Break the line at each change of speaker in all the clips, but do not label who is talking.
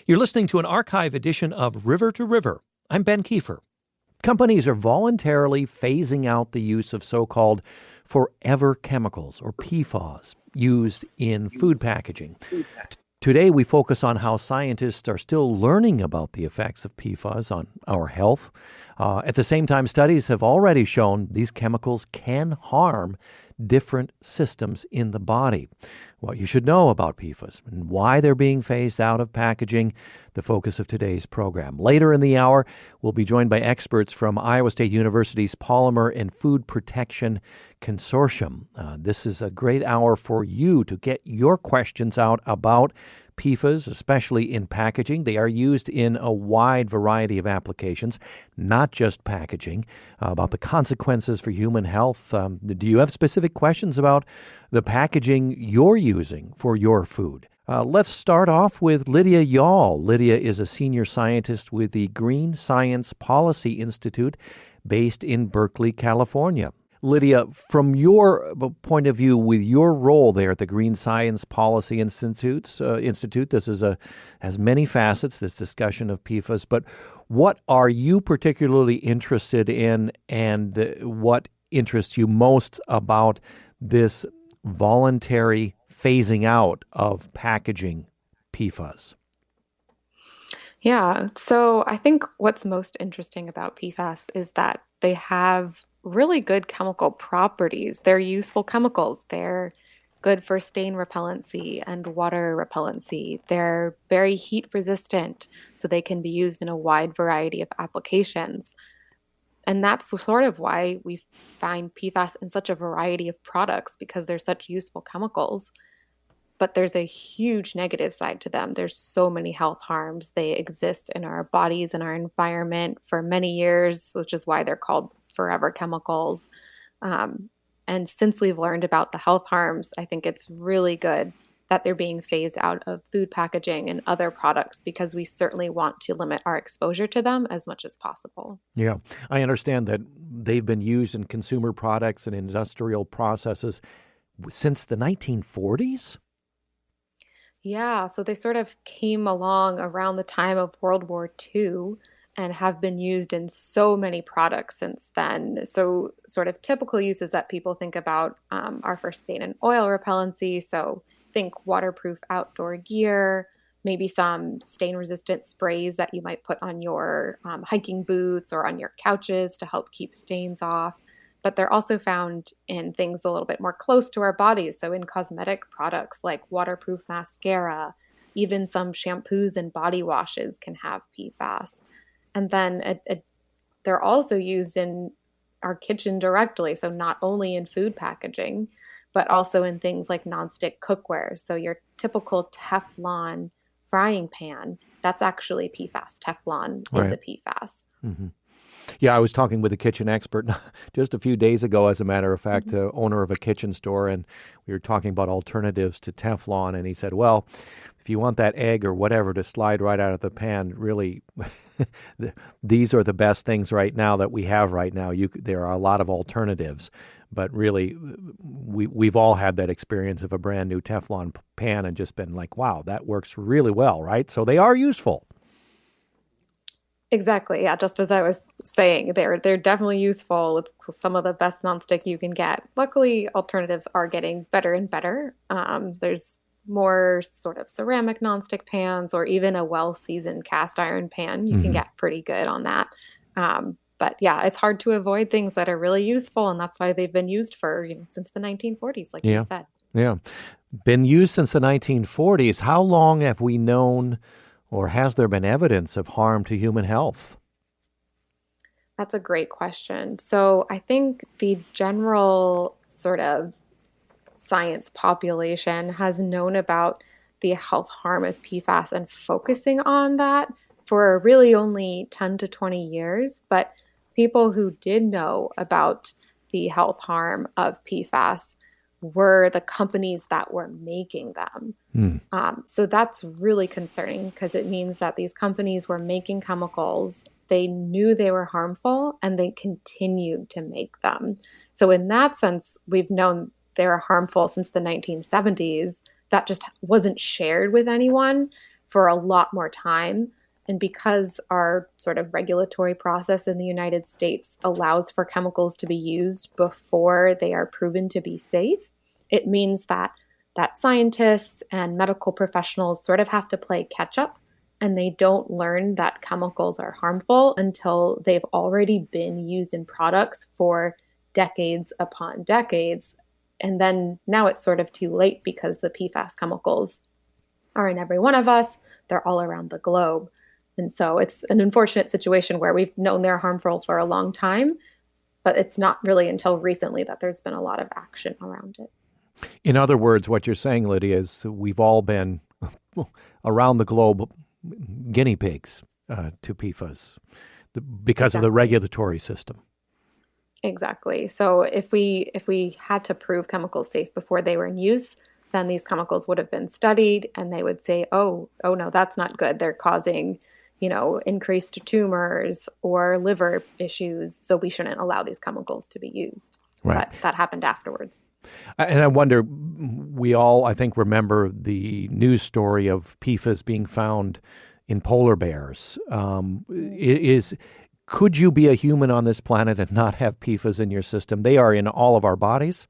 You're listening to an archive edition of River to River. I'm Ben Kiefer. Companies are voluntarily phasing out the use of so-called forever chemicals, or PFAS, used in food packaging. Today, we focus on how scientists are still learning about the effects of PFAS on our health. At the same time, studies have already shown these chemicals can harm different systems in the body. What you should know about PFAS and why they're being phased out of packaging, the focus of today's program. Later in the hour, we'll be joined by experts from Iowa State University's Polymer and Food Protection Consortium. This is a great hour for you to get your questions out about PFAS, especially in packaging. They are used in a wide variety of applications, not just packaging, about the consequences for human health. Do you have specific questions about the packaging you're using for your food? Let's start off with Lydia Yawl. Lydia is a senior scientist with the Green Science Policy Institute based in Berkeley, California. Lydia, from your point of view, with your role there at the Green Science Policy Institute, this has many facets, this discussion of PFAS, but what are you particularly interested in, and what interests you most about this voluntary phasing out of packaging PFAS?
Yeah, so I think what's most interesting about PFAS is that they have really good chemical properties. They're useful chemicals. They're good for stain repellency and water repellency. They're very heat resistant, so they can be used in a wide variety of applications. And that's sort of why we find PFAS in such a variety of products, because they're such useful chemicals. But there's a huge negative side to them. There's so many health harms. They exist in our bodies and our environment for many years, which is why they're called forever chemicals. And since we've learned about the health harms, I think it's really good that they're being phased out of food packaging and other products, because we certainly want to limit our exposure to them as much as possible.
Yeah, I understand that they've been used in consumer products and industrial processes since the 1940s?
Yeah, so they sort of came along around the time of World War II and have been used in so many products since then. So sort of typical uses that people think about are for stain and oil repellency. So think waterproof outdoor gear, maybe some stain-resistant sprays that you might put on your hiking boots or on your couches to help keep stains off. But they're also found in things a little bit more close to our bodies. So in cosmetic products like waterproof mascara, even some shampoos and body washes can have PFAS. And then they're also used in our kitchen directly. So not only in food packaging, but also in things like nonstick cookware. So your typical Teflon frying pan, that's actually PFAS. Teflon is a PFAS.
Mm-hmm. Yeah, I was talking with a kitchen expert just a few days ago, as a matter of fact, owner of a kitchen store, and we were talking about alternatives to Teflon, and he said, well, if you want that egg or whatever to slide right out of the pan, really, these are the best things right now that we have right now. There are a lot of alternatives, but really, we've all had that experience of a brand new Teflon pan and just been like, wow, that works really well, right? So they are useful.
Exactly. Yeah. Just as I was saying, they're definitely useful. It's some of the best nonstick you can get. Luckily, alternatives are getting better and better. There's more sort of ceramic nonstick pans, or even a well-seasoned cast iron pan. You can get pretty good on that. But yeah, it's hard to avoid things that are really useful, and that's why they've been used for since the 1940s, like you said.
Yeah, been used since the 1940s. How long have we known, or has there been evidence of harm to human health?
That's a great question. So I think the general sort of science population has known about the health harm of PFAS and focusing on that for really only 10 to 20 years. But people who did know about the health harm of PFAS were the companies that were making them. So that's really concerning, because it means that these companies were making chemicals, they knew they were harmful, and they continued to make them. So in that sense, we've known they were harmful since the 1970s. That just wasn't shared with anyone for a lot more time. And because our sort of regulatory process in the United States allows for chemicals to be used before they are proven to be safe, it means that scientists and medical professionals sort of have to play catch up, and they don't learn that chemicals are harmful until they've already been used in products for decades upon decades. And then now it's sort of too late because the PFAS chemicals are in every one of us. They're all around the globe. And so it's an unfortunate situation where we've known they're harmful for a long time, but it's not really until recently that there's been a lot of action around it.
In other words, what you're saying, Lydia, is we've all been around the globe guinea pigs to PFAS because of the regulatory system.
Exactly. So if we had to prove chemicals safe before they were in use, then these chemicals would have been studied, and they would say, oh no, that's not good. They're causing, increased tumors or liver issues, so we shouldn't allow these chemicals to be used.
Right.
But that happened afterwards.
And I wonder, we all, I think, remember the news story of PFAS being found in polar bears. Could you be a human on this planet and not have PFAS in your system? They are in all of our bodies.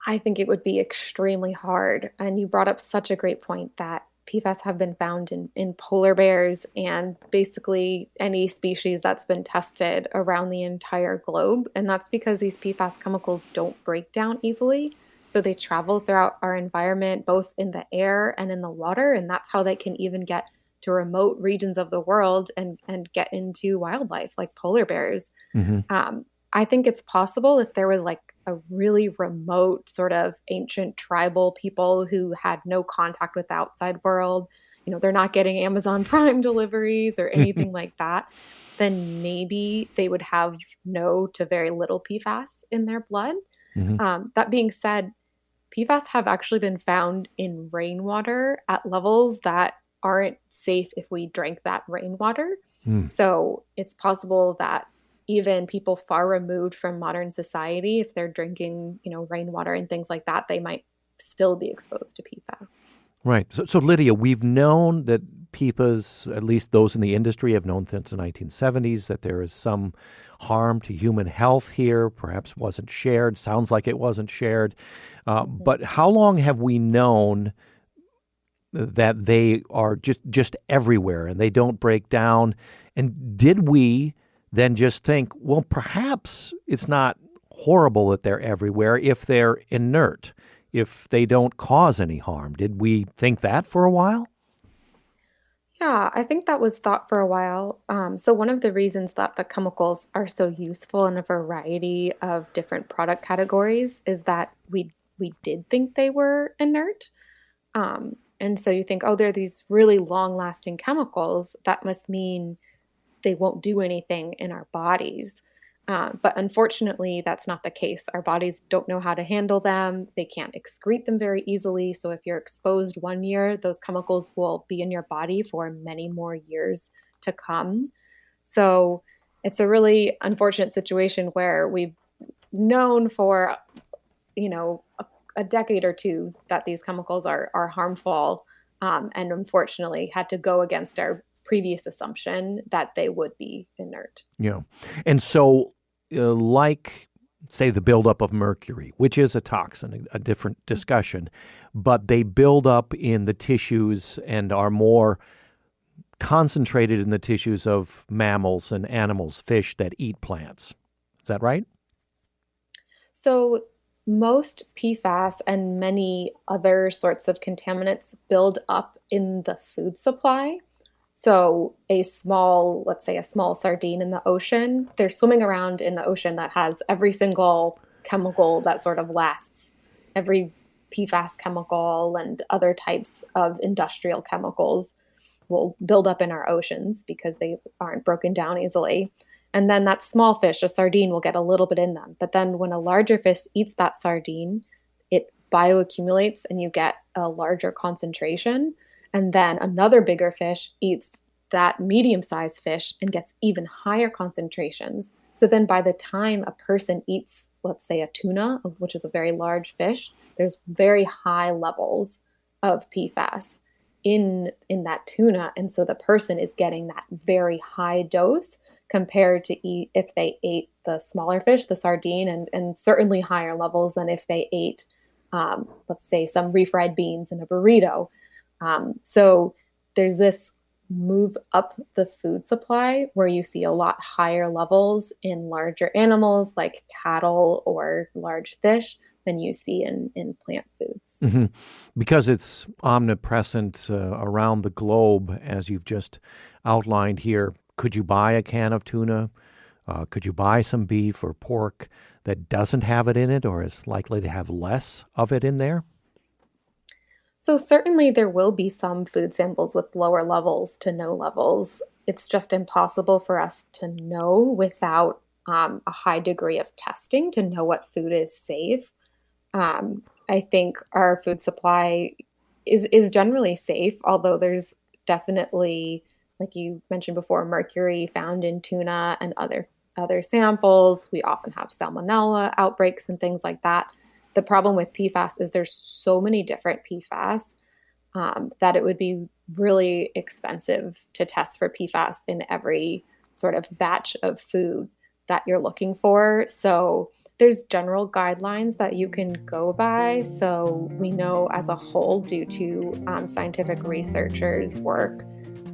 I think it would be extremely hard. And you brought up such a great point that PFAS have been found in polar bears and basically any species that's been tested around the entire globe. And that's because these PFAS chemicals don't break down easily. So they travel throughout our environment, both in the air and in the water. And that's how they can even get to remote regions of the world and get into wildlife like polar bears. Mm-hmm. I think it's possible if there was like a really remote sort of ancient tribal people who had no contact with the outside world, they're not getting Amazon Prime deliveries or anything like that, then maybe they would have no to very little PFAS in their blood. Mm-hmm. That being said, PFAS have actually been found in rainwater at levels that aren't safe if we drank that rainwater. So it's possible that even people far removed from modern society, if they're drinking, rainwater and things like that, they might still be exposed to PFAS.
Right. So Lydia, we've known that PFAS, at least those in the industry, have known since the 1970s that there is some harm to human health here, perhaps wasn't shared, sounds like it wasn't shared. But how long have we known that they are just everywhere and they don't break down? And did we then just think, well, perhaps it's not horrible that they're everywhere if they're inert, if they don't cause any harm? Did we think that for a while?
Yeah, I think that was thought for a while. So one of the reasons that the chemicals are so useful in a variety of different product categories is that we did think they were inert. And so you think, oh, they're these really long-lasting chemicals. That must mean they won't do anything in our bodies. But unfortunately, that's not the case. Our bodies don't know how to handle them. They can't excrete them very easily. So if you're exposed 1 year, those chemicals will be in your body for many more years to come. So it's a really unfortunate situation where we've known for, a decade or two that these chemicals are harmful, and unfortunately had to go against our previous assumption that they would be inert.
Yeah. And so like, say, the buildup of mercury, which is a toxin, a different discussion, but they build up in the tissues and are more concentrated in the tissues of mammals and animals, fish that eat plants. Is that right?
So most PFAS and many other sorts of contaminants build up in the food supply. So let's say a small sardine in the ocean, they're swimming around in the ocean that has every single chemical that sort of lasts, every PFAS chemical and other types of industrial chemicals will build up in our oceans because they aren't broken down easily. And then that small fish, a sardine, will get a little bit in them. But then when a larger fish eats that sardine, it bioaccumulates and you get a larger concentration. And then another bigger fish eats that medium-sized fish and gets even higher concentrations. So then by the time a person eats, let's say, a tuna, which is a very large fish, there's very high levels of PFAS in that tuna, and so the person is getting that very high dose compared to eat if they ate the smaller fish, the sardine, and certainly higher levels than if they ate, let's say, some refried beans in a burrito. So there's this move up the food supply where you see a lot higher levels in larger animals like cattle or large fish than you see in plant foods.
Hmm. Because it's omnipresent around the globe, as you've just outlined here. Could you buy a can of tuna? Could you buy some beef or pork that doesn't have it in it or is likely to have less of it in there?
So certainly there will be some food samples with lower levels to no levels. It's just impossible for us to know without a high degree of testing to know what food is safe. I think our food supply is generally safe, although there's definitely, like you mentioned before, mercury found in tuna and other samples. We often have salmonella outbreaks and things like that. The problem with PFAS is there's so many different PFAS that it would be really expensive to test for PFAS in every sort of batch of food that you're looking for. So there's general guidelines that you can go by. So we know as a whole, due to scientific researchers' work,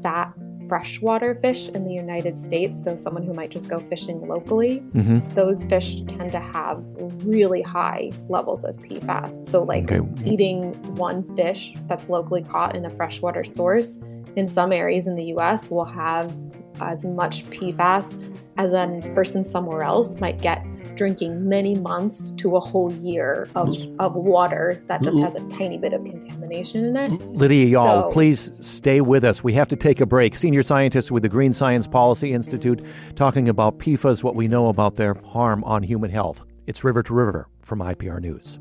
that freshwater fish in the United States, so someone who might just go fishing locally,
Hmm.
those fish tend to have really high levels of PFAS. So, like
Okay.
eating one fish that's locally caught in a freshwater source in some areas in the US will have as much PFAS as a person somewhere else might get drinking many months to a whole year of water that just has a tiny bit of contamination in it.
Lydia Yall,
So,
please stay with us. We have to take a break. Senior scientist with the Green Science Policy Institute talking about PFAS, what we know about their harm on human health. It's River to River from IPR News.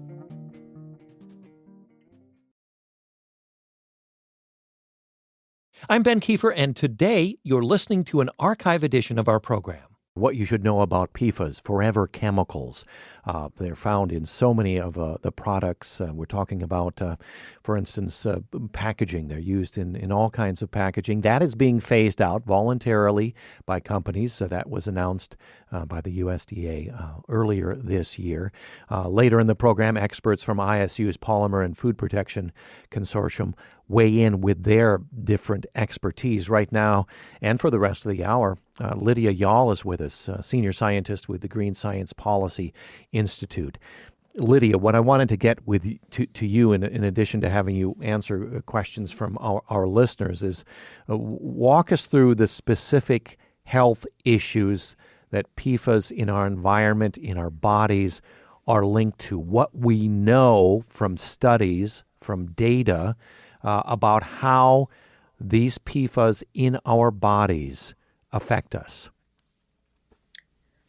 I'm Ben Kiefer, and today you're listening to an archive edition of our program. What you should know about PFAS, forever chemicals. They're found in so many of the products. We're talking about, for instance, packaging. They're used in all kinds of packaging. That is being phased out voluntarily by companies. So that was announced by the USDA earlier this year. Later in the program, experts from ISU's Polymer and Food Protection Consortium weigh in with their different expertise right now. And for the rest of the hour, Lydia Yall is with us, senior scientist with the Green Science Policy Institute. Lydia, what I wanted to get to you, in addition to having you answer questions from our listeners, is walk us through the specific health issues that PFAS in our environment, in our bodies, are linked to. What we know from studies, from data, about how these PFAS in our bodies affect us.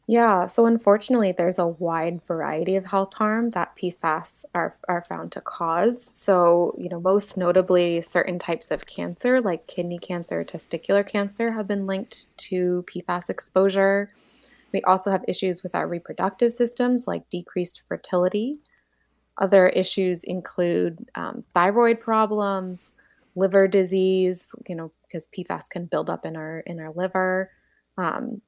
yeah, so unfortunately, there's a wide variety of health harm that PFAS are found to cause. So, most notably, certain types of cancer, like kidney cancer, testicular cancer, have been linked to PFAS exposure. We also have issues with our reproductive systems, like decreased fertility. Other issues include thyroid problems, liver disease, because PFAS can build up in our liver,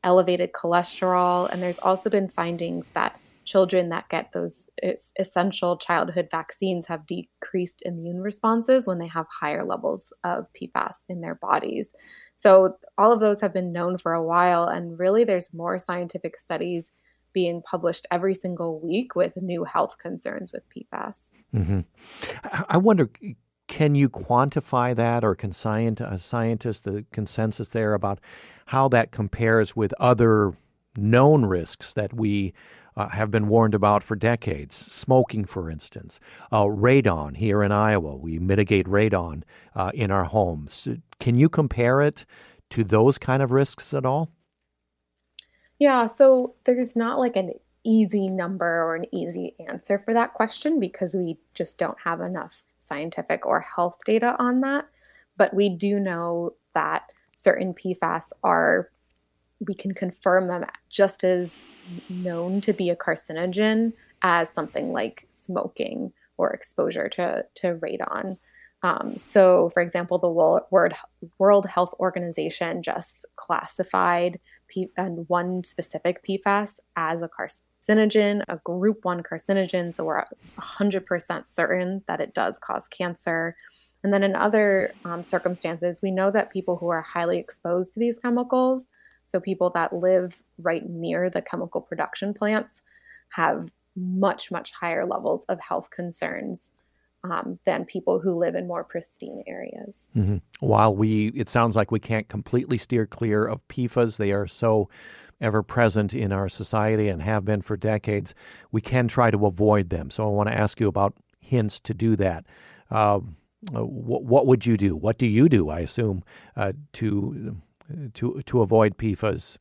elevated cholesterol, and there's also been findings that children that get those essential childhood vaccines have decreased immune responses when they have higher levels of PFAS in their bodies. So all of those have been known for a while, and really there's more scientific studies being published every single week with new health concerns with PFAS.
Mm-hmm. I wonder, can you quantify that, or can scientists, the consensus there about how that compares with other known risks that we have been warned about for decades? Smoking, for instance, radon here in Iowa. We mitigate radon in our homes. Can you compare it to those kind of risks at all?
Yeah, so there's not like an easy number or an easy answer for that question because we just don't have enough scientific or health data on that. But we do know that certain PFAS we can confirm them just as known to be a carcinogen as something like smoking or exposure to radon. So, for example, the World Health Organization just classified and one specific PFAS as a carcinogen, a group 1 carcinogen. So we're 100% certain that it does cause cancer. And then in other circumstances, we know that people who are highly exposed to these chemicals, so people that live right near the chemical production plants, have much, much higher levels of health concerns than people who live in more pristine areas.
Mm-hmm. While it sounds like we can't completely steer clear of PFAS, they are so ever present in our society and have been for decades, we can try to avoid them. So I want to ask you about hints to do that. What would you do? What do you do, I assume, to avoid PFAS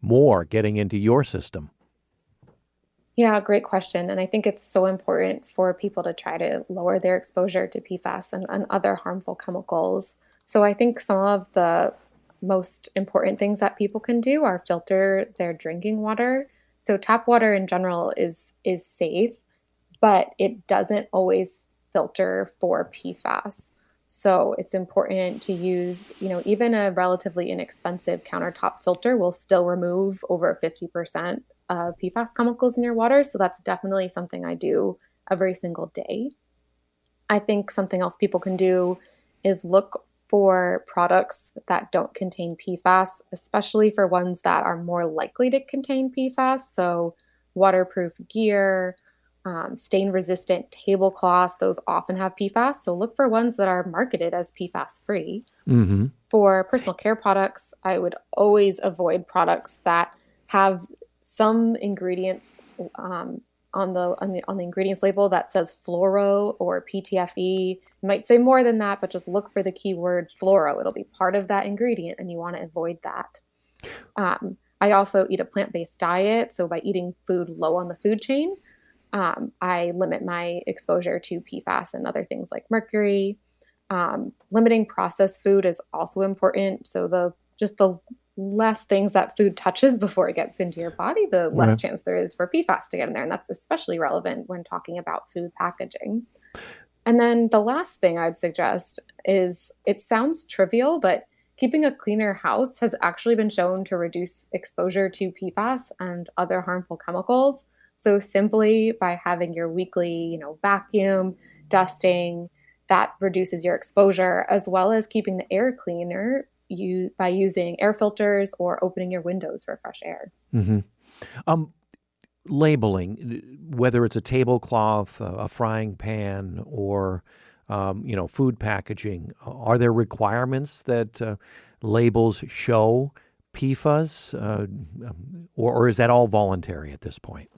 more getting into your system?
Yeah, great question. And I think it's so important for people to try to lower their exposure to PFAS and other harmful chemicals. So I think some of the most important things that people can do are filter their drinking water. So tap water in general is safe, but it doesn't always filter for PFAS. So it's important to use, even a relatively inexpensive countertop filter will still remove over 50% of PFAS chemicals in your water. So that's definitely something I do every single day. I think something else people can do is look for products that don't contain PFAS, especially for ones that are more likely to contain PFAS. So waterproof gear, stain-resistant tablecloths, those often have PFAS. So look for ones that are marketed as PFAS-free.
Mm-hmm.
For personal care products, I would always avoid products that have some ingredients on the ingredients label that says fluoro or PTFE. It might say more than that, but just look for the keyword fluoro. It'll be part of that ingredient, and you want to avoid that. I also eat a plant-based diet, so by eating food low on the food chain, I limit my exposure to PFAS and other things like mercury. Limiting processed food is also important. So the less things that food touches before it gets into your body, the less chance there is for PFAS to get in there. And that's especially relevant when talking about food packaging. And then the last thing I'd suggest is, it sounds trivial, but keeping a cleaner house has actually been shown to reduce exposure to PFAS and other harmful chemicals. So simply by having your weekly, vacuum, dusting, that reduces your exposure, as well as keeping the air cleaner by using air filters or opening your windows for fresh air.
Mm-hmm. Labeling, whether it's a tablecloth, a frying pan, or food packaging, are there requirements that labels show PFAS, or is that all voluntary at this point?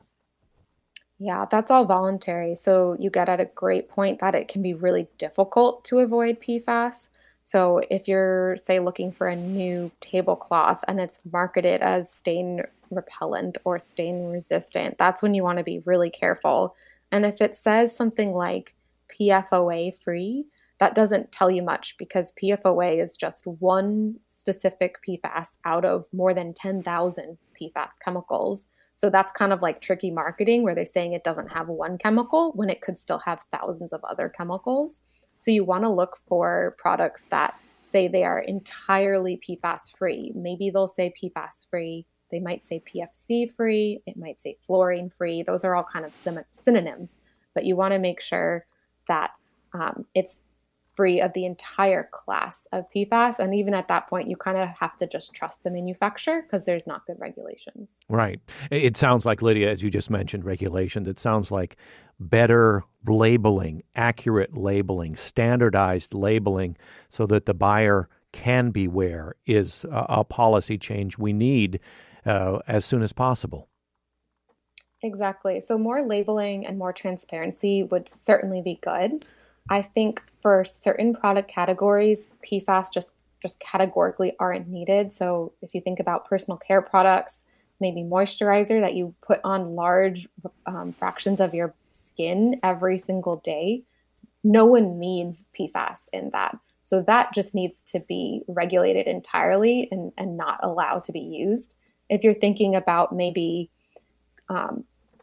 Yeah, that's all voluntary. So you get at a great point that it can be really difficult to avoid PFAS. So if you're, say, looking for a new tablecloth and it's marketed as stain repellent or stain resistant, that's when you want to be really careful. And if it says something like PFOA free, that doesn't tell you much, because PFOA is just one specific PFAS out of more than 10,000 PFAS chemicals. So that's kind of like tricky marketing, where they're saying it doesn't have one chemical when it could still have thousands of other chemicals. So you want to look for products that say they are entirely PFAS free. Maybe they'll say PFAS free. They might say PFC free. It might say fluorine free. Those are all kind of synonyms. But you want to make sure that it's free of the entire class of PFAS. And even at that point, you kind of have to just trust the manufacturer, because there's not good regulations.
Right. It sounds like, Lydia, as you just mentioned, regulations, it sounds like better labeling, accurate labeling, standardized labeling, so that the buyer can beware, is a policy change we need as soon as possible.
Exactly. So more labeling and more transparency would certainly be good. I think for certain product categories, PFAS just categorically aren't needed. So if you think about personal care products, maybe moisturizer that you put on large fractions of your skin every single day, no one needs PFAS in that. So that just needs to be regulated entirely and not allowed to be used. If you're thinking about maybe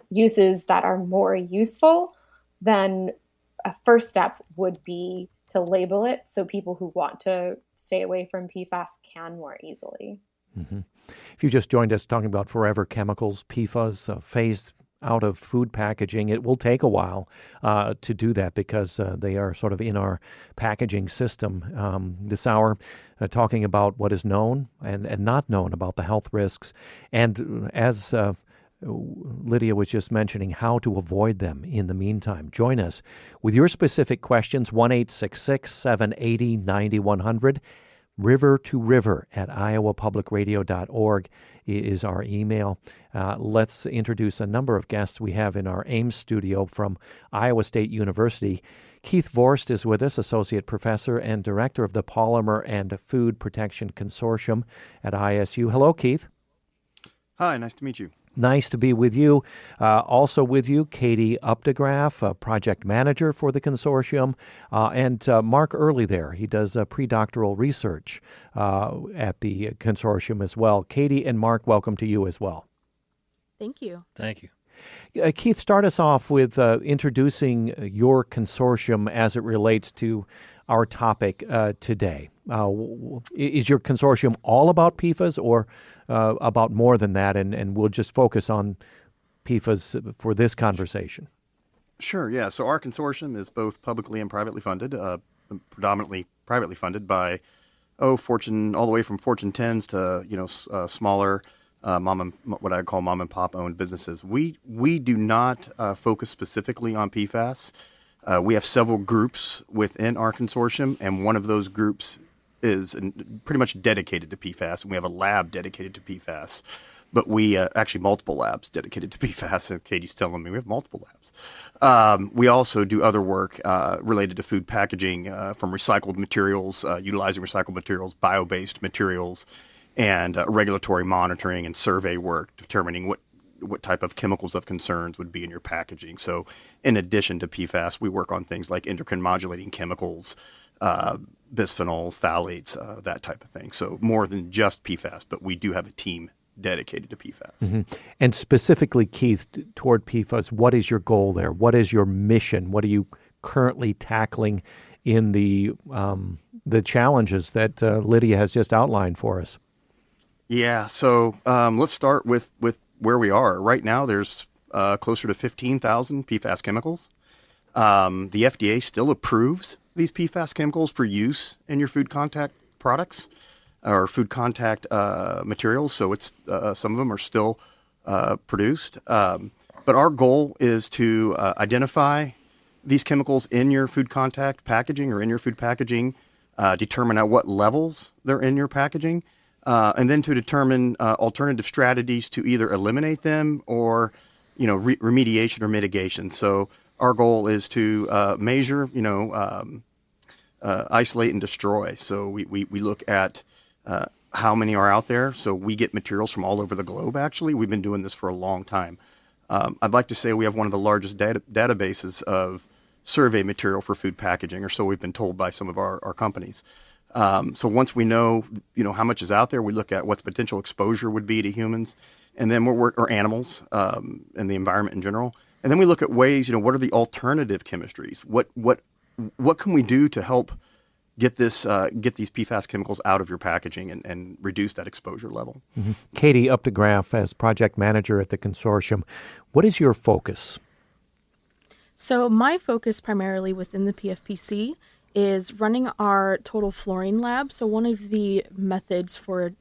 uses that are more useful, then a first step would be to label it so people who want to stay away from PFAS can more easily.
Mm-hmm. If you just joined us talking about forever chemicals, PFAS, phased out of food packaging, it will take a while to do that because they are sort of in our packaging system. This hour, talking about what is known and not known about the health risks. And as Lydia was just mentioning, how to avoid them in the meantime. Join us with your specific questions, 1-866-780-9100. River to River at iowapublicradio.org is our email. Let's introduce a number of guests we have in our Ames studio from Iowa State University. Keith Vorst is with us, Associate Professor and Director of the Polymer and Food Protection Consortium at ISU. Hello, Keith.
Hi, nice to meet you.
Nice to be with you. Also with you, Katie Updegraff, Project Manager for the consortium, and Mark Early there. He does predoctoral research at the consortium as well. Katie and Mark, welcome to you as well.
Thank you.
Thank you.
Keith, start us off with introducing your consortium as it relates to our topic today. Is your consortium all about PFAS or about more than that? And we'll just focus on PFAS for this conversation.
Sure, yeah. So our consortium is both publicly and privately funded, predominantly privately funded by, Fortune, all the way from Fortune 10s to, smaller what I call mom and pop owned businesses. We do not focus specifically on PFAS. We have several groups within our consortium, and one of those groups is pretty much dedicated to PFAS, and we have a lab dedicated to PFAS. But we actually multiple labs dedicated to PFAS, and Katie's telling me we have multiple labs. We also do other work related to food packaging from recycled materials, utilizing recycled materials, bio-based materials, and regulatory monitoring and survey work, determining what type of chemicals of concerns would be in your packaging. So in addition to PFAS, we work on things like endocrine modulating chemicals, bisphenols, phthalates, that type of thing. So more than just PFAS, but we do have a team dedicated to PFAS.
Mm-hmm. And specifically, Keith, toward PFAS, what is your goal there? What is your mission? What are you currently tackling in the challenges that Lydia has just outlined for us?
Yeah, so let's start with where we are. Right now, there's closer to 15,000 PFAS chemicals. The FDA still approves these PFAS chemicals for use in your food contact products or food contact materials. So it's some of them are still produced. But our goal is to identify these chemicals in your food contact packaging or in your food packaging, determine at what levels they're in your packaging, and then to determine alternative strategies to either eliminate them or, remediation or mitigation. So our goal is to measure, isolate and destroy. So we look at how many are out there. So we get materials from all over the globe, actually. We've been doing this for a long time. I'd like to say we have one of the largest databases of survey material for food packaging, or so we've been told by some of our companies. So once we know, how much is out there, we look at what the potential exposure would be to humans, and then or animals, and the environment in general. And then we look at ways, what are the alternative chemistries? What can we do to help get these PFAS chemicals out of your packaging and reduce that exposure level?
Mm-hmm. Katie Updegraff, as project manager at the consortium, what is your focus?
So my focus primarily within the PFPC is running our total fluorine lab. So one of the methods for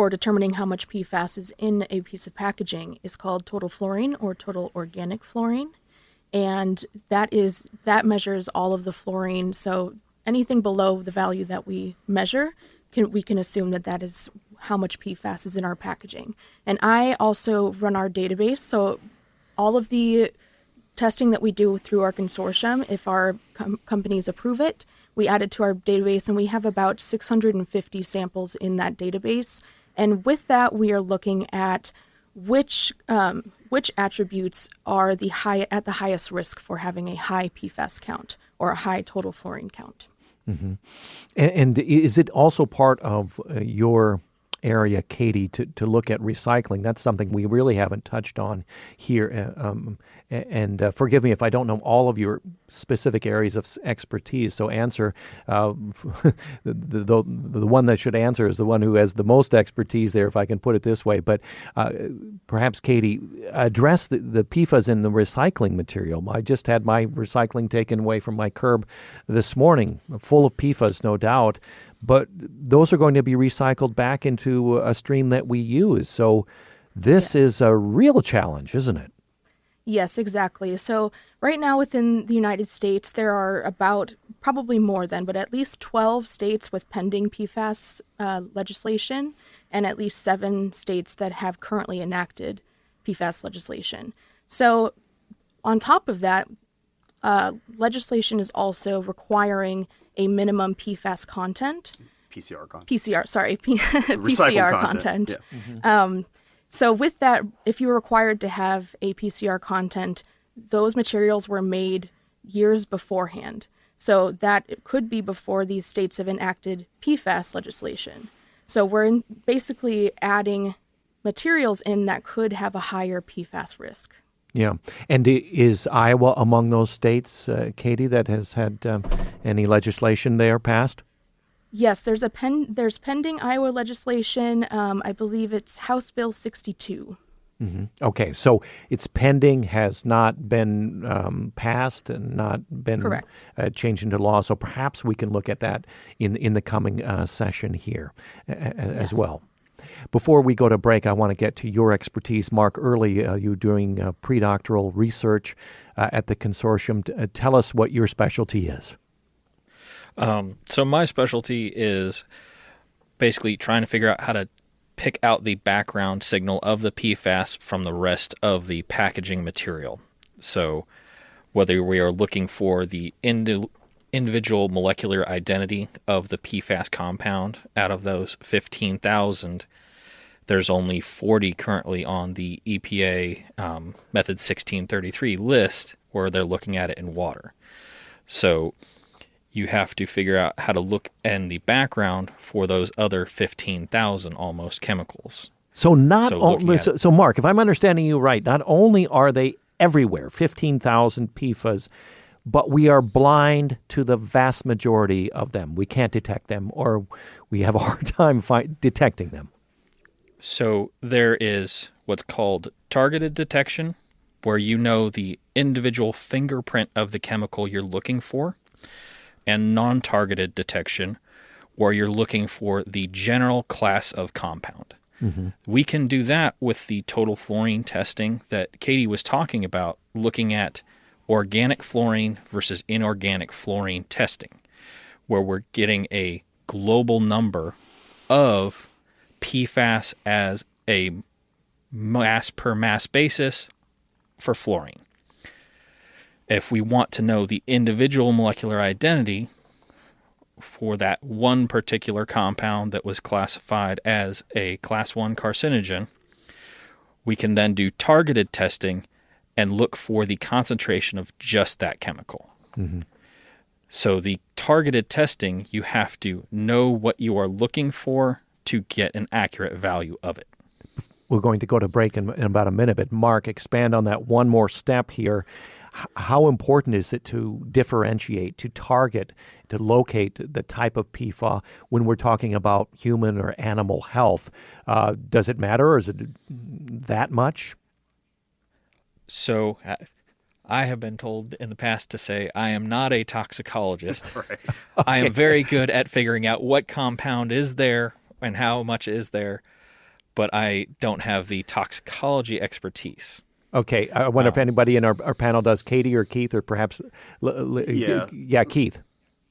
determining how much PFAS is in a piece of packaging is called total fluorine or total organic fluorine. And that measures all of the fluorine. So anything below the value that we measure, we can assume that is how much PFAS is in our packaging. And I also run our database. So all of the testing that we do through our consortium, if our companies approve it, we add it to our database, and we have about 650 samples in that database. And with that, we are looking at which attributes are at the highest risk for having a high PFAS count or a high total fluorine count.
Mm-hmm. And is it also part of your area, Katie, to look at recycling? That's something we really haven't touched on here. And forgive me if I don't know all of your specific areas of expertise. So answer, the one that should answer is the one who has the most expertise there, if I can put it this way. But perhaps, Katie, address the PFAS in the recycling material. I just had my recycling taken away from my curb this morning, full of PFAS, no doubt. But those are going to be recycled back into a stream that we use. So this is a real challenge, isn't it?
Yes, exactly. So right now within the United States, there are about, probably more than, but at least 12 states with pending PFAS legislation, and at least 7 states that have currently enacted PFAS legislation. So on top of that, legislation is also requiring a minimum PFAS content.
PCR content.
PCR content.
Yeah.
So with that, if you were required to have a PCR content, those materials were made years beforehand. So that it could be before these states have enacted PFAS legislation. So we're basically adding materials in that could have a higher PFAS risk.
Yeah. And is Iowa among those states, Katie, that has had any legislation there passed?
Yes, there's pending Iowa legislation. I believe it's House Bill 62.
Mm-hmm. Okay, so it's pending, has not been passed and not been changed into law. So perhaps we can look at that in the coming session here as well. Before we go to break, I want to get to your expertise. Mark, early you're doing predoctoral research at the consortium. Tell us what your specialty is.
So my specialty is basically trying to figure out how to pick out the background signal of the PFAS from the rest of the packaging material. So whether we are looking for the individual molecular identity of the PFAS compound, out of those 15,000, there's only 40 currently on the EPA Method 1633 list where they're looking at it in water. So you have to figure out how to look in the background for those other 15,000 almost chemicals.
So Mark, if I'm understanding you right, not only are they everywhere, 15,000 PFAS, but we are blind to the vast majority of them. We can't detect them, or we have a hard time detecting them.
So there is what's called targeted detection, where you know the individual fingerprint of the chemical you're looking for, and non-targeted detection, where you're looking for the general class of compound. Mm-hmm. We can do that with the total fluorine testing that Katie was talking about, looking at organic fluorine versus inorganic fluorine testing, where we're getting a global number of PFAS as a mass per mass basis for fluorine. If we want to know the individual molecular identity for that one particular compound that was classified as a class 1 carcinogen, we can then do targeted testing and look for the concentration of just that chemical. Mm-hmm. So the targeted testing, you have to know what you are looking for to get an accurate value of it.
We're going to go to break in about a minute, but Mark, expand on that one more step here. How important is it to differentiate, to target, to locate the type of PFAS when we're talking about human or animal health? Does it matter, or is it that much?
So I have been told in the past to say I am not a toxicologist. Right. Okay. I am very good at figuring out what compound is there and how much is there, but I don't have the toxicology expertise.
Okay, I wonder if anybody in our panel does, Katie or Keith, or perhaps Keith.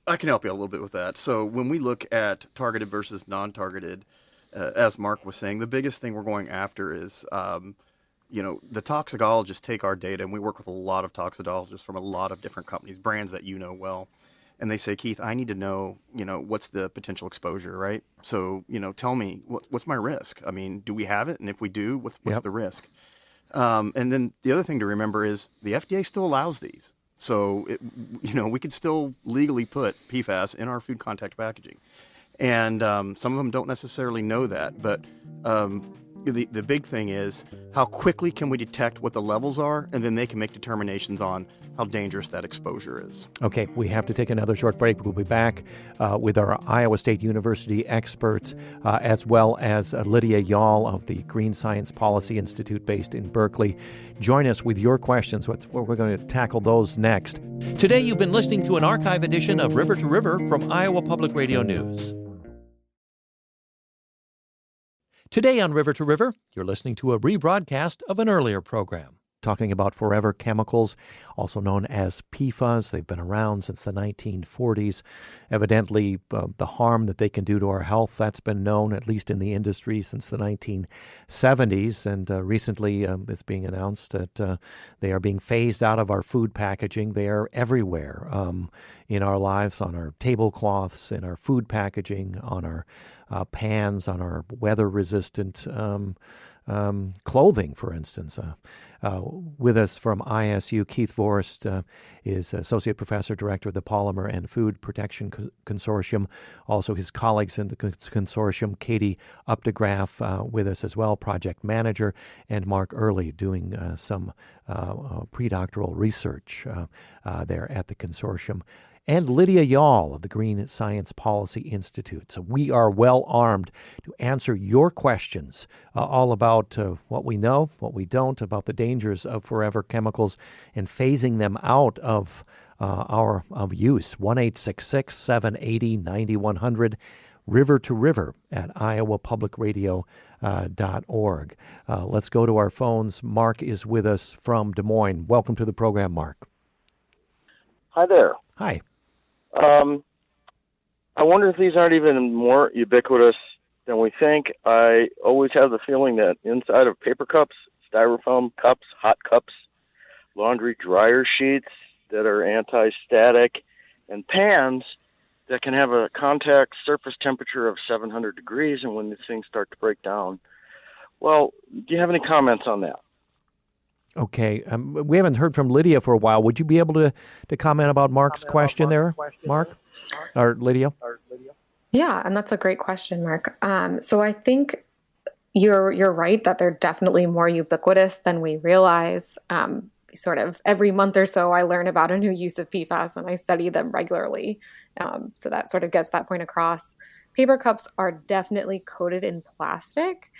I can help you a little bit with that. So when we look at targeted versus non-targeted, as Mark was saying, the biggest thing we're going after is, the toxicologists take our data, and we work with a lot of toxicologists from a lot of different companies, brands that you know well, and they say, Keith, I need to know, what's the potential exposure, right? So, tell me, what's my risk? I mean, do we have it? And if we do, what's the risk? And then the other thing to remember is the FDA still allows these. So, we could still legally put PFAS in our food contact packaging. And some of them don't necessarily know that. But the big thing is how quickly can we detect what the levels are, and then they can make determinations on how dangerous that exposure is.
Okay, we have to take another short break. We'll be back with our Iowa State University experts, as well as Lydia Yawl of the Green Science Policy Institute based in Berkeley. Join us with your questions. We're going to tackle those next. Today, you've been listening to an archive edition of River to River from Iowa Public Radio News. Today on River to River, you're listening to a rebroadcast of an earlier program talking about forever chemicals, also known as PFAS. They've been around since the 1940s. Evidently, the harm that they can do to our health, that's been known, at least in the industry, since the 1970s. And recently, it's being announced that they are being phased out of our food packaging. They are everywhere in our lives, on our tablecloths, in our food packaging, on our pans, on our weather-resistant clothing, for instance. With us from ISU, Keith Vorst is Associate Professor, Director of the Polymer and Food Protection Consortium. Also his colleagues in the consortium, Katie Updegraff, with us as well, Project Manager, and Mark Early doing some predoctoral research there at the consortium. And Lydia Yawl of the Green Science Policy Institute. So we are well armed to answer your questions all about what we know, what we don't, about the dangers of forever chemicals and phasing them out of our use. 1-866-780-9100, River to River at iowapublicradio.org. Let's go to our phones. Mark is with us from Des Moines. Welcome to the program, Mark.
Hi there.
Hi.
I wonder if these aren't even more ubiquitous than we think. I always have the feeling that inside of paper cups, styrofoam cups, hot cups, laundry dryer sheets that are anti-static, and pans that can have a contact surface temperature of 700 degrees, and when these things start to break down. Well, do you have any comments on that?
Okay. We haven't heard from Lydia for a while. Would you be able to comment about Mark's question there, Mark? Or Lydia?
Yeah, and that's a great question, Mark. So I think you're right that they're definitely more ubiquitous than we realize. Sort of every month or so, I learn about a new use of PFAS, and I study them regularly. So that sort of gets that point across. Paper cups are definitely coated in plastic.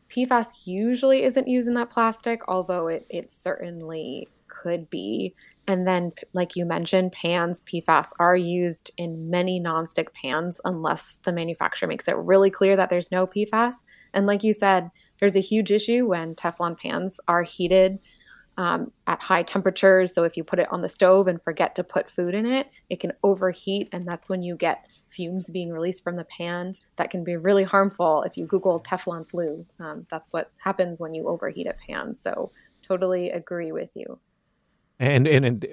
PFAS usually isn't used in that plastic, although it certainly could be. And then, like you mentioned, pans, PFAS are used in many nonstick pans unless the manufacturer makes it really clear that there's no PFAS. And like you said, there's a huge issue when Teflon pans are heated at high temperatures. So if you put it on the stove and forget to put food in it, it can overheat, and that's when you get fumes being released from the pan that can be really harmful. If you Google Teflon flu, that's what happens when you overheat a pan. So totally agree with you.
And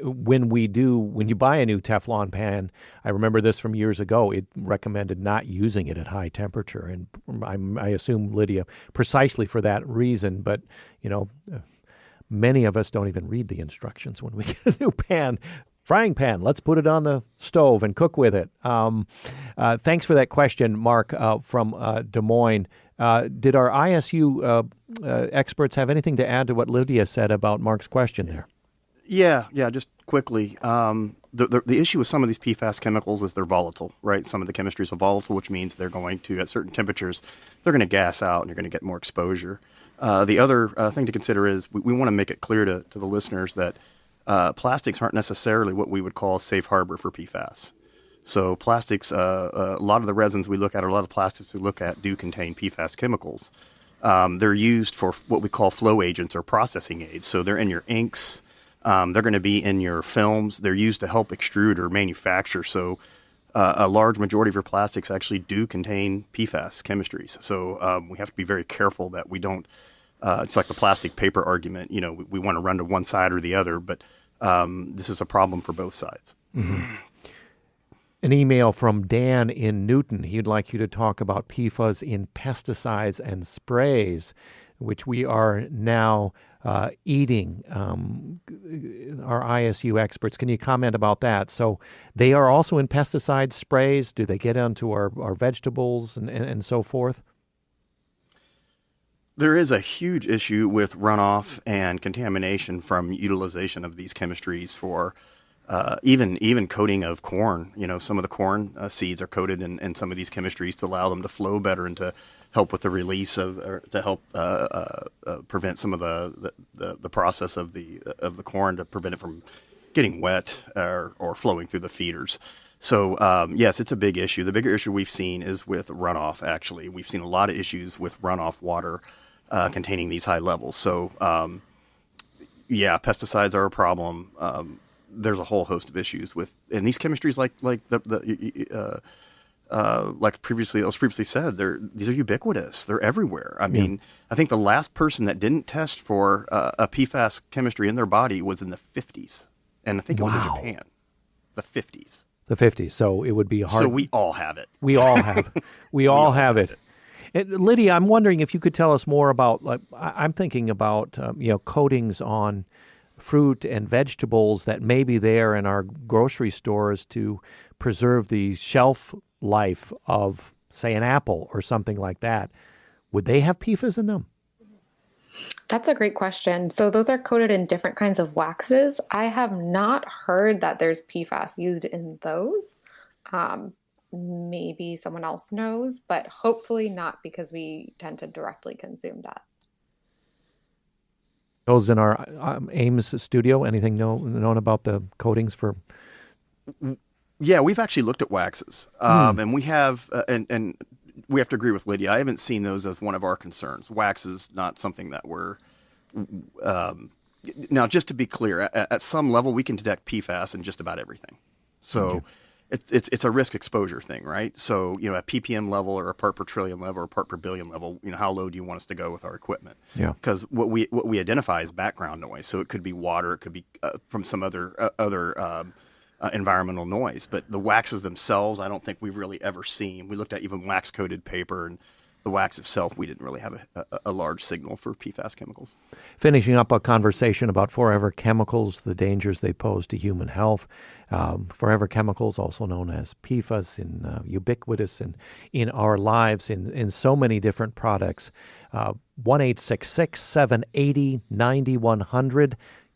when you buy a new Teflon pan, I remember this from years ago, it recommended not using it at high temperature. And I assume, Lydia, precisely for that reason. But, many of us don't even read the instructions when we get a new pan. Frying pan, let's put it on the stove and cook with it. Thanks for that question, Mark, from Des Moines. Did our ISU experts have anything to add to what Lydia said about Mark's question there?
Yeah, just quickly. The issue with some of these PFAS chemicals is they're volatile, right? Some of the chemistries are volatile, which means they're going to, at certain temperatures, they're going to gas out and you're going to get more exposure. The other thing to consider is we want to make it clear to the listeners that plastics aren't necessarily what we would call a safe harbor for PFAS. So plastics, a lot of the resins we look at, or a lot of plastics we look at, do contain PFAS chemicals. They're used for what we call flow agents or processing aids. So they're in your inks. They're going to be in your films. They're used to help extrude or manufacture. So a large majority of your plastics actually do contain PFAS chemistries. So we have to be very careful that we don't, it's like the plastic paper argument, we want to run to one side or the other, but this is a problem for both sides.
Mm-hmm. An email from Dan in Newton. He'd like you to talk about PFAS in pesticides and sprays, which we are now eating. Our ISU experts, can you comment about that? So they are also in pesticide sprays. Do they get onto our vegetables and so forth?
There is a huge issue with runoff and contamination from utilization of these chemistries for even coating of corn. You know, some of the corn seeds are coated in some of these chemistries to allow them to flow better and to help with the release of, or to help prevent some of the process of the corn, to prevent it from getting wet or flowing through the feeders. So yes, it's a big issue. The bigger issue we've seen is with runoff. Actually, we've seen a lot of issues with runoff water containing these high levels. So yeah, pesticides are a problem. There's a whole host of issues with, and these chemistries, like it was previously said, these are ubiquitous. They're everywhere. I mean, I think the last person that didn't test for a PFAS chemistry in their body was in the 50s, and I think it was in Japan. The 50s.
The 50s. So it would be hard.
So we all have it.
We all have. We all have it. And Lydia, I'm wondering if you could tell us more about. I'm thinking about coatings on fruit and vegetables that may be there in our grocery stores to preserve the shelf life of, say, an apple or something like that. Would they have PFAS in them?
That's a great question. So those are coated in different kinds of waxes. I have not heard that there's PFAS used in those. Maybe someone else knows, but hopefully not, because we tend to directly consume that.
Those in our Ames studio, anything known about the coatings for?
Yeah, we've actually looked at waxes, and we have, and we have to agree with Lydia. I haven't seen those as one of our concerns. Wax is not something that we're. Now, just to be clear, at some level, we can detect PFAS in just about everything. So it's a risk exposure thing, right? So, at ppm level or a part per trillion level or part per billion level, how low do you want us to go with our equipment? Yeah. Because what we identify is background noise. So it could be water, it could be from some other environmental noise. But the waxes themselves, I don't think we've really ever seen. We looked at even wax-coated paper, and the wax itself, we didn't really have a large signal for PFAS chemicals.
Finishing up a conversation about forever chemicals, the dangers they pose to human health. Forever chemicals, also known as PFAS, ubiquitous in our lives in so many different products. 1-866-780-9100.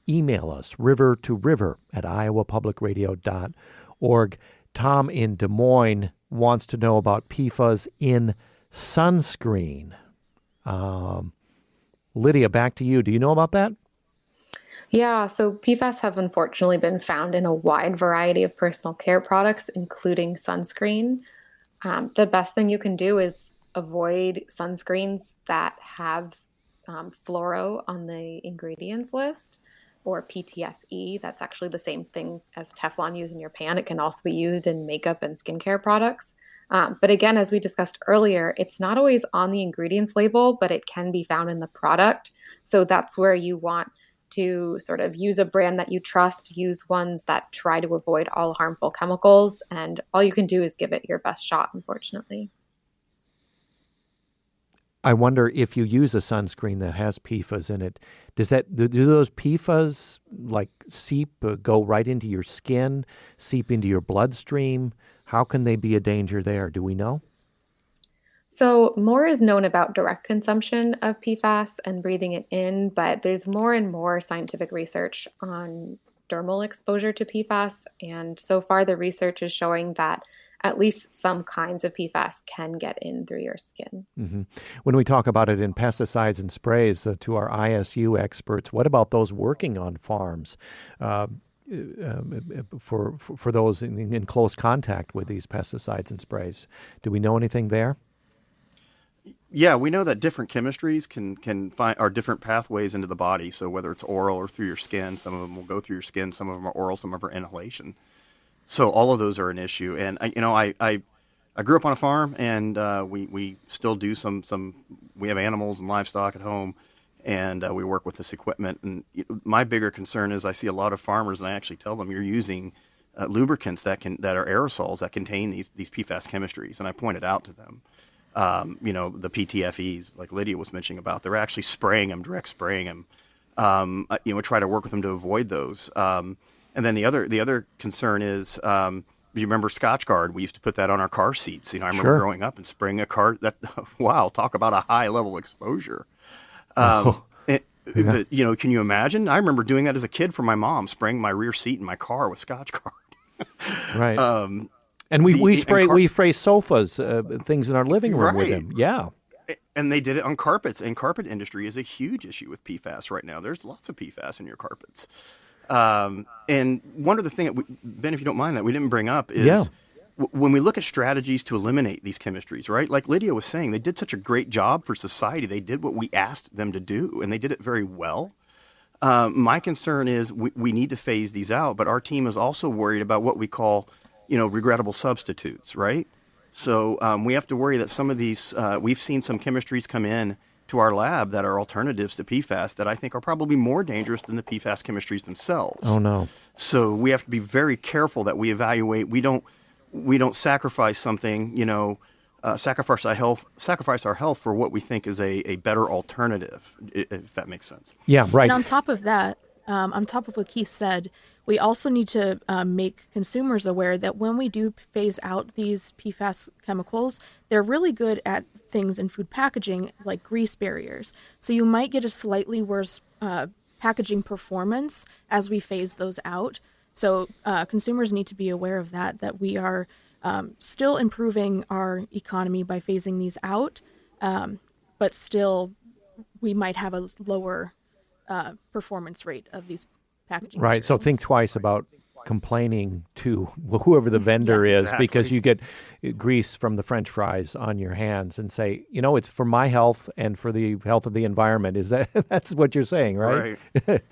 Email us, river2river@iowapublicradio.org. Tom in Des Moines wants to know about PFAS in sunscreen. Lydia, back to you. Do you know about that?
Yeah, so PFAS have unfortunately been found in a wide variety of personal care products, including sunscreen. The best thing you can do is avoid sunscreens that have fluoro on the ingredients list, or PTFE. That's actually the same thing as Teflon used in your pan. It can also be used in makeup and skincare products. But again, as we discussed earlier, it's not always on the ingredients label, but it can be found in the product. So that's where you want to sort of use a brand that you trust, use ones that try to avoid all harmful chemicals, and all you can do is give it your best shot, unfortunately.
I wonder if you use a sunscreen that has PFAS in it, do those PFAS go right into your skin, seep into your bloodstream? How can they be a danger there? Do we know?
So more is known about direct consumption of PFAS and breathing it in, but there's more and more scientific research on dermal exposure to PFAS. And so far, the research is showing that at least some kinds of PFAS can get in through your skin.
Mm-hmm. When we talk about it in pesticides and sprays, to our ISU experts, what about those working on farms? For those in close contact with these pesticides and sprays. Do we know anything there?
Yeah, we know that different chemistries can find are different pathways into the body. So whether it's oral or through your skin, some of them will go through your skin, some of them are oral, some of them are inhalation. So all of those are an issue. And I grew up on a farm, and we still do some. We have animals and livestock at home. And we work with this equipment. And my bigger concern is I see a lot of farmers, and I actually tell them, you're using lubricants that are aerosols that contain these PFAS chemistries. And I pointed out to them, the PTFEs, like Lydia was mentioning about, they're actually spraying them, direct spraying them. Try to work with them to avoid those. And then the other concern is, you remember Scotch Guard? We used to put that on our car seats. I remember
Sure.
growing up and spraying a car. Wow, talk about a high level exposure.
Oh,
But, can you imagine? I remember doing that as a kid for my mom, spraying my rear seat in my car with Scotch Guard.
right. And we spray sofas, things in our living room with
Right.
them. Yeah.
And they did it on carpets. And carpet industry is a huge issue with PFAS right now. There's lots of PFAS in your carpets. And one of the things, Ben, if you don't mind, that we didn't bring up is
Yeah.
when we look at strategies to eliminate these chemistries, right? Like Lydia was saying, they did such a great job for society. They did what we asked them to do, and they did it very well. My concern is we need to phase these out, but our team is also worried about what we call, regrettable substitutes, right? So we have to worry that some of these, we've seen some chemistries come in to our lab that are alternatives to PFAS that I think are probably more dangerous than the PFAS chemistries themselves.
Oh, no.
So we have to be very careful that we evaluate. We don't sacrifice something, sacrifice our health for what we think is a better alternative, if that makes sense.
Yeah, right.
And on top of that, on top of what Keith said, we also need to make consumers aware that when we do phase out these PFAS chemicals, they're really good at things in food packaging like grease barriers. So you might get a slightly worse packaging performance as we phase those out. So consumers need to be aware of that we are still improving our economy by phasing these out, but still we might have a lower performance rate of these packaging
Right. So
materials.
think twice about complaining to whoever the vendor is
Exactly.
because you get grease from the French fries on your hands and say, it's for my health and for the health of the environment. Is that's what you're saying, right?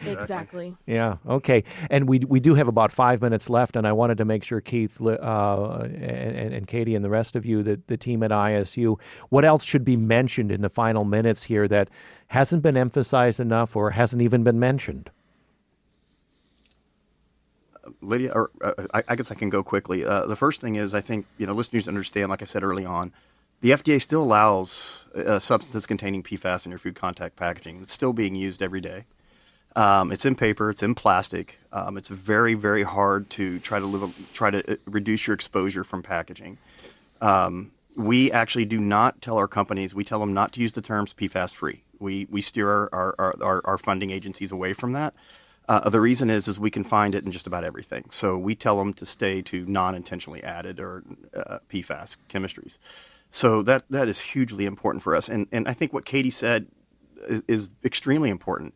Exactly.
Yeah. Okay. And we do have about 5 minutes left, and I wanted to make sure Keith and Katie and the rest of you, the team at ISU, what else should be mentioned in the final minutes here that hasn't been emphasized enough or hasn't even been mentioned?
Lydia, or I guess I can go quickly. The first thing is I think listeners understand, like I said early on, the FDA still allows substances containing PFAS in your food contact packaging. It's still being used every day. It's in paper. It's in plastic. It's very, very hard to try to reduce your exposure from packaging. We actually do not tell our companies. We tell them not to use the terms PFAS free. We steer our funding agencies away from that. The reason is we can find it in just about everything. So we tell them to stay to non-intentionally added or PFAS chemistries. So that is hugely important for us. And I think what Katie said is extremely important.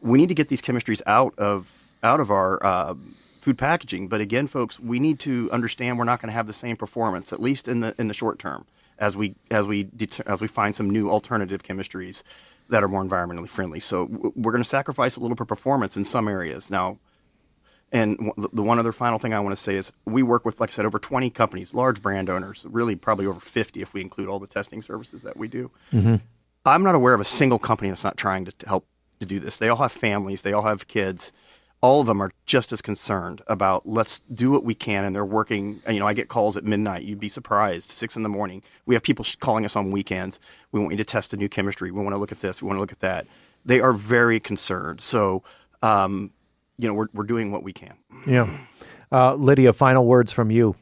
We need to get these chemistries out of our food packaging. But again, folks, we need to understand we're not going to have the same performance, at least in the short term, as we find some new alternative chemistries that are more environmentally friendly. So we're going to sacrifice a little bit of performance in some areas now. And the one other final thing I want to say is we work with, like I said, over 20 companies, large brand owners, really probably over 50 if we include all the testing services that we do.
Mm-hmm.
I'm not aware of a single company that's not trying to help to do this. They all have families. They all have kids. All of them are just as concerned about let's do what we can. And they're working. I get calls at midnight. You'd be surprised. 6 a.m. We have people calling us on weekends. We want you to test a new chemistry. We want to look at this. We want to look at that. They are very concerned. So, we're doing what we can.
Yeah. Lydia, final words from you.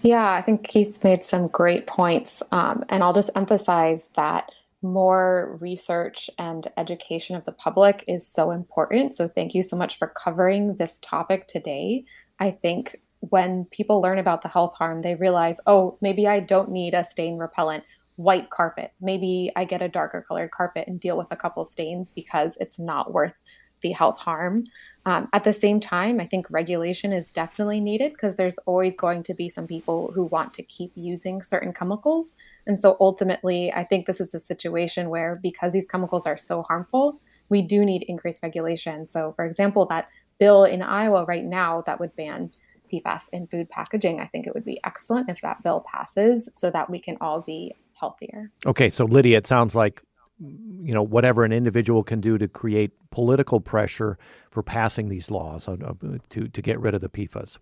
Yeah, I think Keith made some great points. And I'll just emphasize that more research and education of the public is so important. So thank you so much for covering this topic today. I think when people learn about the health harm, they realize, oh, maybe I don't need a stain repellent white carpet. Maybe I get a darker colored carpet and deal with a couple stains because it's not worth the health harm. At the same time, I think regulation is definitely needed because there's always going to be some people who want to keep using certain chemicals. And so ultimately, I think this is a situation where because these chemicals are so harmful, we do need increased regulation. So for example, that bill in Iowa right now that would ban PFAS in food packaging, I think it would be excellent if that bill passes so that we can all be healthier.
Okay, so Lydia, it sounds like whatever an individual can do to create political pressure for passing these laws to get rid of the PFAS.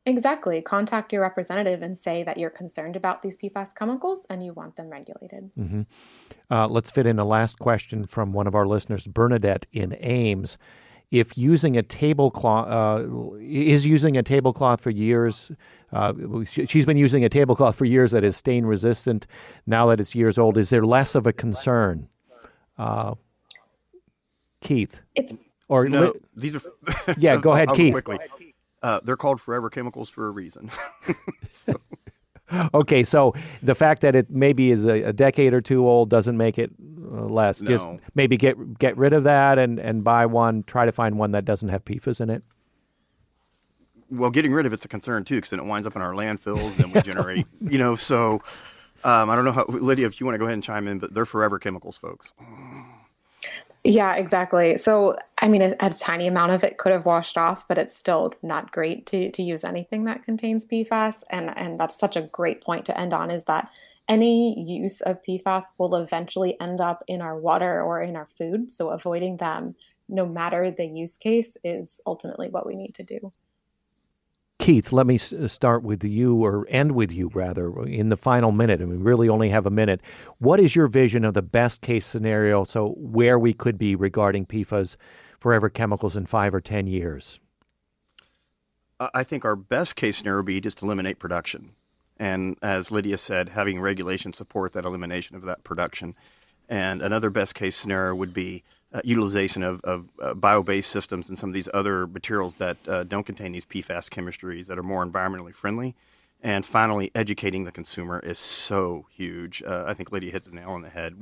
Exactly. Contact your representative and say that you're concerned about these PFAS chemicals and you want them regulated.
Mm-hmm. Let's fit in a last question from one of our listeners, Bernadette in Ames. if using a tablecloth is using a tablecloth for years. She's been using a tablecloth for years that is stain resistant. Now that it's years old, is there less of a concern? Keith,
no, these are.
Yeah, go ahead,
I'll
Keith.
Go quickly. They're called forever chemicals for a reason. So.
Okay, so the fact that it maybe is a decade or two old doesn't make it less.
No.
Just maybe get rid of that and buy one. Try to find one that doesn't have PFAS in it.
Well, getting rid of it's a concern too, because then it winds up in our landfills. Then we generate, So I don't know how, Lydia, if you want to go ahead and chime in, but they're forever chemicals, folks.
Yeah, exactly. So, I mean, a tiny amount of it could have washed off, but it's still not great to use anything that contains PFAS. And that's such a great point to end on, is that any use of PFAS will eventually end up in our water or in our food. So avoiding them, no matter the use case, is ultimately what we need to do.
Keith, let me start with you, or end with you, rather, in the final minute. I mean, we really only have a minute. What is your vision of the best case scenario, so where we could be regarding PFAS, forever chemicals, in 5 or 10 years?
I think our best case scenario would be just to eliminate production. And as Lydia said, having regulation support that elimination of that production. And another best case scenario would be utilization of bio-based systems and some of these other materials that don't contain these PFAS chemistries that are more environmentally friendly. And finally, educating the consumer is so huge. I think Lydia hit the nail on the head.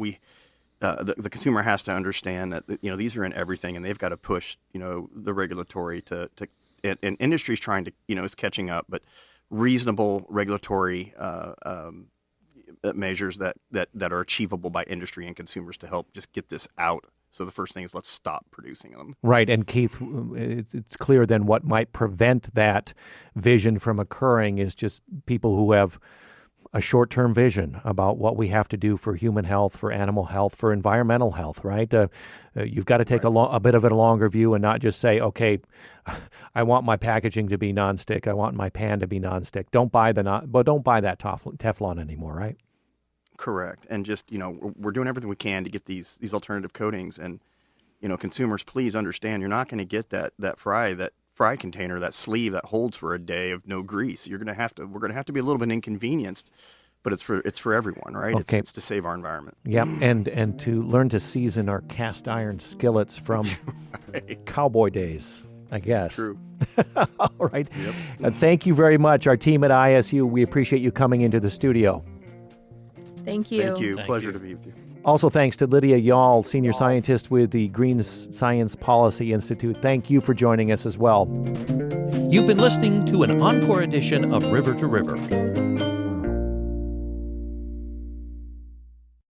The consumer has to understand that these are in everything, and they've got to push the regulatory to and industry's trying to is catching up, but reasonable regulatory measures that are achievable by industry and consumers to help just get this out. So the first thing is, let's stop producing them.
Right. And Keith, it's clear then what might prevent that vision from occurring is just people who have a short-term vision about what we have to do for human health, for animal health, for environmental health, right? You've got to take a bit of a longer view and not just say, okay, I want my packaging to be nonstick. I want my pan to be nonstick. Don't buy that Teflon anymore, right?
Correct. And just, we're doing everything we can to get these alternative coatings. And, consumers, please understand, you're not going to get that fry container, that sleeve that holds for a day of no grease. We're going to have to be a little bit inconvenienced, but it's for everyone, right?
Okay.
It's to save our environment.
Yep. And to learn to season our cast iron skillets from
Right.
cowboy days, I guess.
True.
All right.
Yep.
Thank you very much. Our team at ISU, we appreciate you coming into the studio.
Thank you.
Thank you.
Thank
Pleasure
you.
to be with you.
Also, thanks to Lydia Yall, Senior Scientist with the Green Science Policy Institute. Thank you for joining us as well. You've been listening to an encore edition of River to River.